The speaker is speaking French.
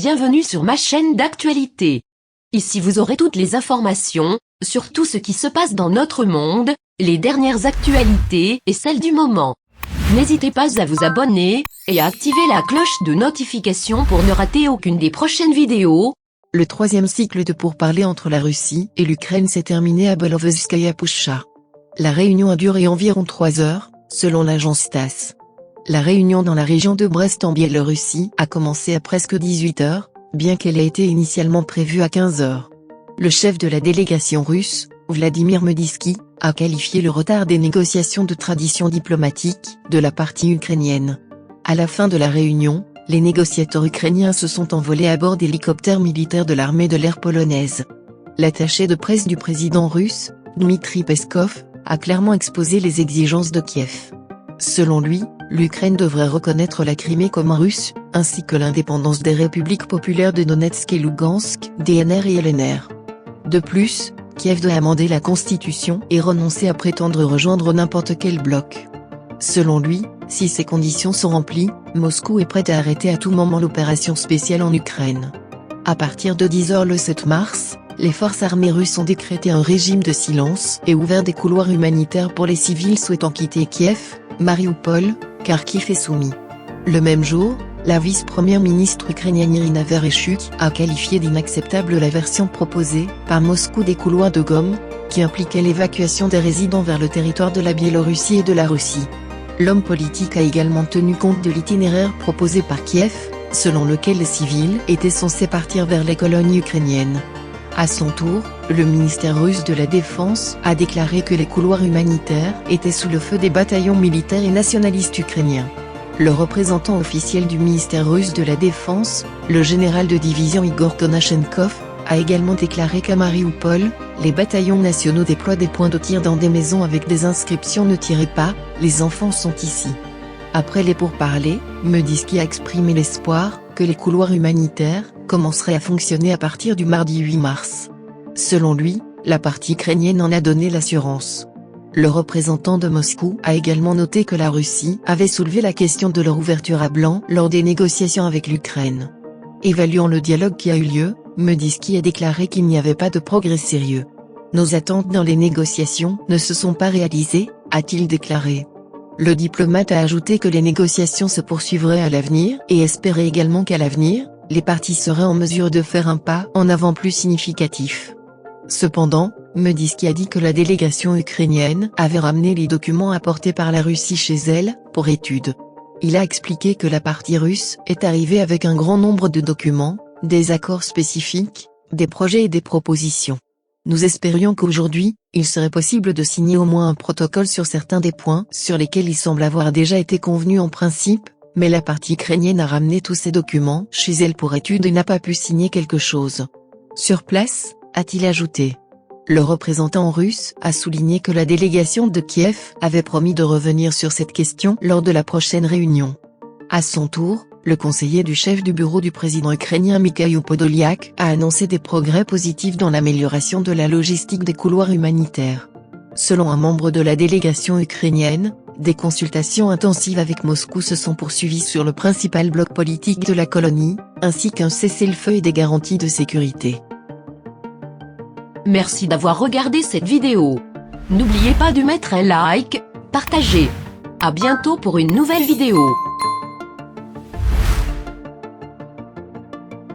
Bienvenue sur ma chaîne d'actualité. Ici vous aurez toutes les informations, sur tout ce qui se passe dans notre monde, les dernières actualités et celles du moment. N'hésitez pas à vous abonner, et à activer la cloche de notification pour ne rater aucune des prochaines vidéos. Le troisième cycle de pourparlers entre la Russie et l'Ukraine s'est terminé à Belovezhskaya Pushcha. La réunion a duré environ 3 heures, selon l'agence TASS. La réunion dans la région de Brest en Biélorussie a commencé à presque 18 heures, bien qu'elle ait été initialement prévue à 15 heures. Le chef de la délégation russe, Vladimir Medinsky, a qualifié le retard des négociations de tradition diplomatique de la partie ukrainienne. À la fin de la réunion, les négociateurs ukrainiens se sont envolés à bord d'hélicoptères militaires de l'armée de l'air polonaise. L'attaché de presse du président russe, Dmitry Peskov, a clairement exposé les exigences de Kiev. Selon lui, l'Ukraine devrait reconnaître la Crimée comme russe, ainsi que l'indépendance des républiques populaires de Donetsk et Lugansk, DNR et LNR. De plus, Kiev doit amender la constitution et renoncer à prétendre rejoindre n'importe quel bloc. Selon lui, si ces conditions sont remplies, Moscou est prêt à arrêter à tout moment l'opération spéciale en Ukraine. À partir de 10 h le 7 mars, les forces armées russes ont décrété un régime de silence et ouvert des couloirs humanitaires pour les civils souhaitant quitter Kiev, Mariupol, Kharkiv et Soumy. Le même jour, la vice-première ministre ukrainienne Irina Vereshchuk a qualifié d'inacceptable la version proposée par Moscou des couloirs de gomme, qui impliquait l'évacuation des résidents vers le territoire de la Biélorussie et de la Russie. L'homme politique a également tenu compte de l'itinéraire proposé par Kiev, selon lequel les civils étaient censés partir vers les colonies ukrainiennes. À son tour, le ministère russe de la Défense a déclaré que les couloirs humanitaires étaient sous le feu des bataillons militaires et nationalistes ukrainiens. Le représentant officiel du ministère russe de la Défense, le général de division Igor Konashenkov, a également déclaré qu'à Mariupol, les bataillons nationaux déploient des points de tir dans des maisons avec des inscriptions « Ne tirez pas, les enfants sont ici ». Après les pourparlers, Medinsky a exprimé l'espoir que les couloirs humanitaires commenceraient à fonctionner à partir du mardi 8 mars. Selon lui, la partie ukrainienne en a donné l'assurance. Le représentant de Moscou a également noté que la Russie avait soulevé la question de leur ouverture à blanc lors des négociations avec l'Ukraine. Évaluant le dialogue qui a eu lieu, Medinsky a déclaré qu'il n'y avait pas de progrès sérieux. Nos attentes dans les négociations ne se sont pas réalisées, a-t-il déclaré. Le diplomate a ajouté que les négociations se poursuivraient à l'avenir et espérait également qu'à l'avenir, les parties seraient en mesure de faire un pas en avant plus significatif. Cependant, Medinsky a dit que la délégation ukrainienne avait ramené les documents apportés par la Russie chez elle, pour étude. Il a expliqué que la partie russe est arrivée avec un grand nombre de documents, des accords spécifiques, des projets et des propositions. Nous espérions qu'aujourd'hui, il serait possible de signer au moins un protocole sur certains des points sur lesquels il semble avoir déjà été convenu en principe, mais la partie ukrainienne a ramené tous ces documents chez elle pour étude et n'a pas pu signer quelque chose. Sur place, a-t-il ajouté. Le représentant russe a souligné que la délégation de Kiev avait promis de revenir sur cette question lors de la prochaine réunion. À son tour, le conseiller du chef du bureau du président ukrainien Mikhaïl Podolyak a annoncé des progrès positifs dans l'amélioration de la logistique des couloirs humanitaires. Selon un membre de la délégation ukrainienne, des consultations intensives avec Moscou se sont poursuivies sur le principal bloc politique de la colonie, ainsi qu'un cessez-le-feu et des garanties de sécurité. Merci d'avoir regardé cette vidéo. N'oubliez pas de mettre un like, partager. À bientôt pour une nouvelle vidéo.